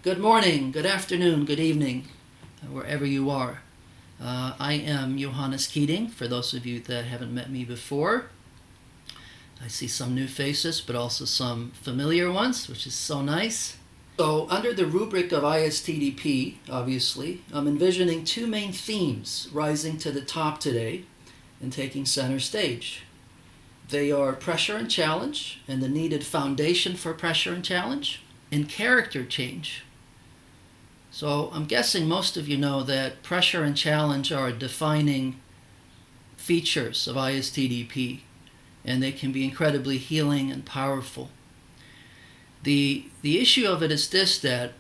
Good morning, good afternoon, good evening, wherever you are. I am Johannes Keating, for those of you that haven't met me before. I see some new faces, but also some familiar ones, which is so nice. So, under the rubric of ISTDP, obviously, I'm envisioning two main themes rising to the top today and taking center stage. They are pressure and challenge, and the needed foundation for pressure and challenge, and character change. So I'm guessing most of you know that pressure and challenge are defining features of ISTDP, and they can be incredibly healing and powerful. The issue of it is this, that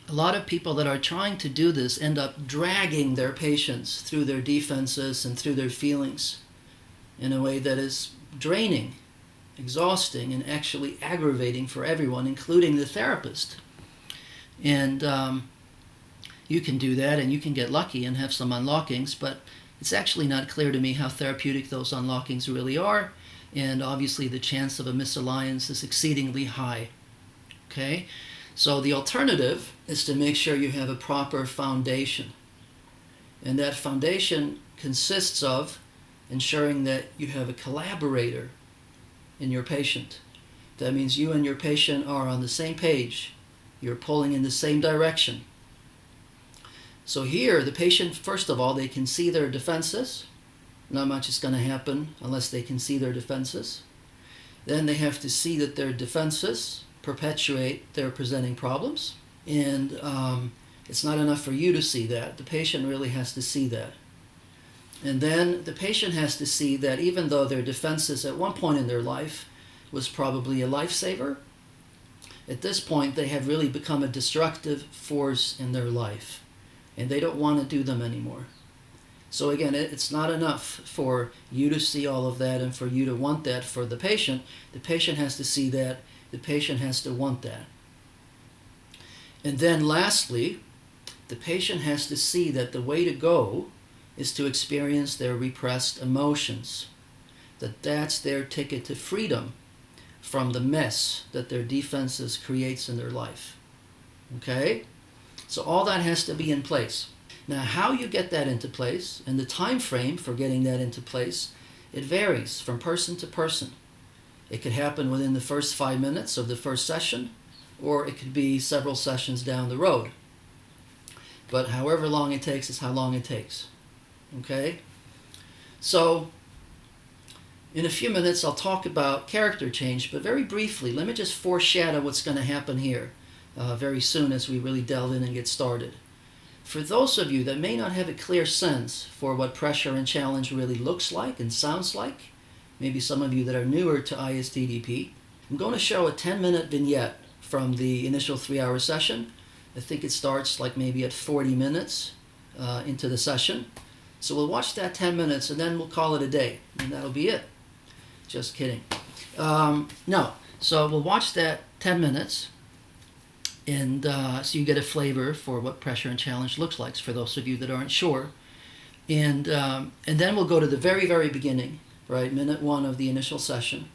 a lot of people that are trying to do this end up dragging their patients through their defenses and through their feelings in a way that is draining, exhausting, and actually aggravating for everyone, including the therapist. And you can do that, and you can get lucky and have some unlockings, but it's actually not clear to me how therapeutic those unlockings really are, and obviously the chance of a misalliance is exceedingly high. Okay? So the alternative is to make sure you have a proper foundation. And that foundation consists of ensuring that you have a collaborator in your patient. That means you and your patient are on the same page. You're pulling in the same direction. So here, the patient, first of all, they can see their defenses. Not much is going to happen unless they can see their defenses. Then they have to see that their defenses perpetuate their presenting problems. And it's not enough for you to see that. The patient really has to see that. And then the patient has to see that even though their defenses at one point in their life was probably a lifesaver, at this point they have really become a destructive force in their life, and they don't want to do them anymore. So again, it's not enough for you to see all of that and for you to want that for the patient. The patient has to see that. The patient has to want that. And then lastly, the patient has to see that the way to go is to experience their repressed emotions, that that's their ticket to freedom from the mess that their defenses creates in their life. Okay? So all that has to be in place. Now, how you get that into place and the time frame for getting that into place, it varies from person to person. It could happen within the first 5 minutes of the first session, or it could be several sessions down the road. But however long it takes is how long it takes. Okay? So, in a few minutes, I'll talk about character change, but very briefly, let me just foreshadow what's going to happen here very soon as we really delve in and get started. For those of you that may not have a clear sense for what pressure and challenge really looks like and sounds like, maybe some of you that are newer to ISTDP, I'm going to show a 10-minute vignette from the initial 3-hour session. I think it starts like maybe at 40 minutes into the session. So we'll watch that 10 minutes and then we'll call it a day, and that'll be it. Just kidding. No. So we'll watch that 10 minutes, and so you get a flavor for what pressure and challenge looks like for those of you that aren't sure. And then we'll go to the very, very beginning, right, minute 1 of the initial session.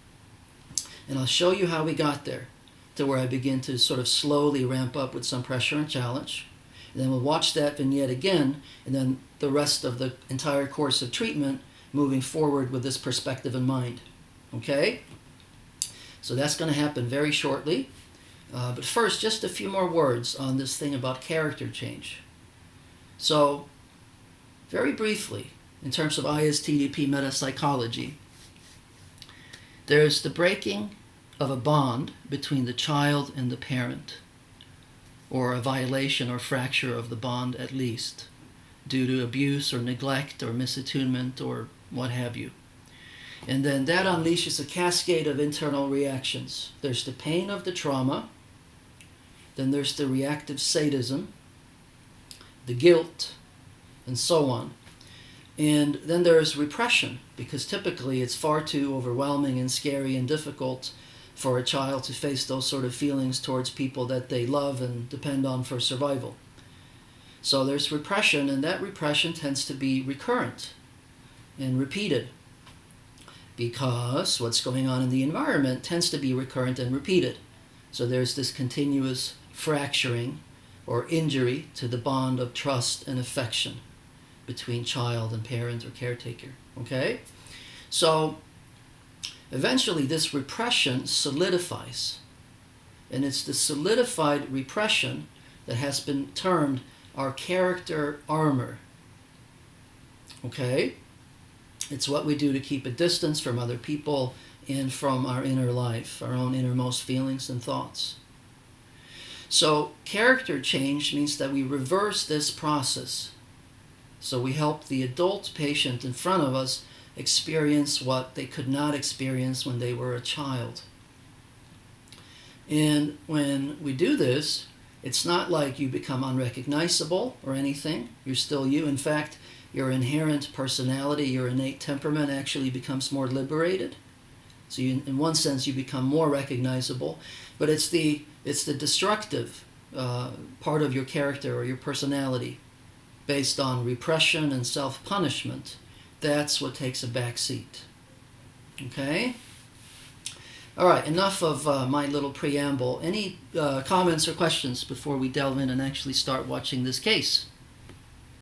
And I'll show you how we got there to where I begin to sort of slowly ramp up with some pressure and challenge. And then we'll watch that vignette again, and then the rest of the entire course of treatment moving forward with this perspective in mind. Okay? So that's going to happen very shortly. But first, just a few more words on this thing about character change. So, very briefly, in terms of ISTDP metapsychology, there's the breaking of a bond between the child and the parent, or a violation or fracture of the bond at least, due to abuse or neglect or misattunement or what have you. And then that unleashes a cascade of internal reactions. There's the pain of the trauma, then there's the reactive sadism, the guilt, and so on. And then there's repression, because typically it's far too overwhelming and scary and difficult for a child to face those sort of feelings towards people that they love and depend on for survival. So there's repression, and that repression tends to be recurrent and repeated, because what's going on in the environment tends to be recurrent and repeated. So there's this continuous fracturing or injury to the bond of trust and affection between child and parent or caretaker. Okay? So eventually this repression solidifies. And it's the solidified repression that has been termed our character armor. Okay? It's what we do to keep a distance from other people and from our inner life, our own innermost feelings and thoughts. So character change means that we reverse this process. So we help the adult patient in front of us experience what they could not experience when they were a child. And when we do this, it's not like you become unrecognizable or anything. You're still you. In fact, your inherent personality, your innate temperament actually becomes more liberated. So you, in one sense, you become more recognizable. But it's the destructive part of your character or your personality based on repression and self-punishment. That's what takes a back seat. Okay? All right, enough of my little preamble. Any comments or questions before we delve in and actually start watching this case?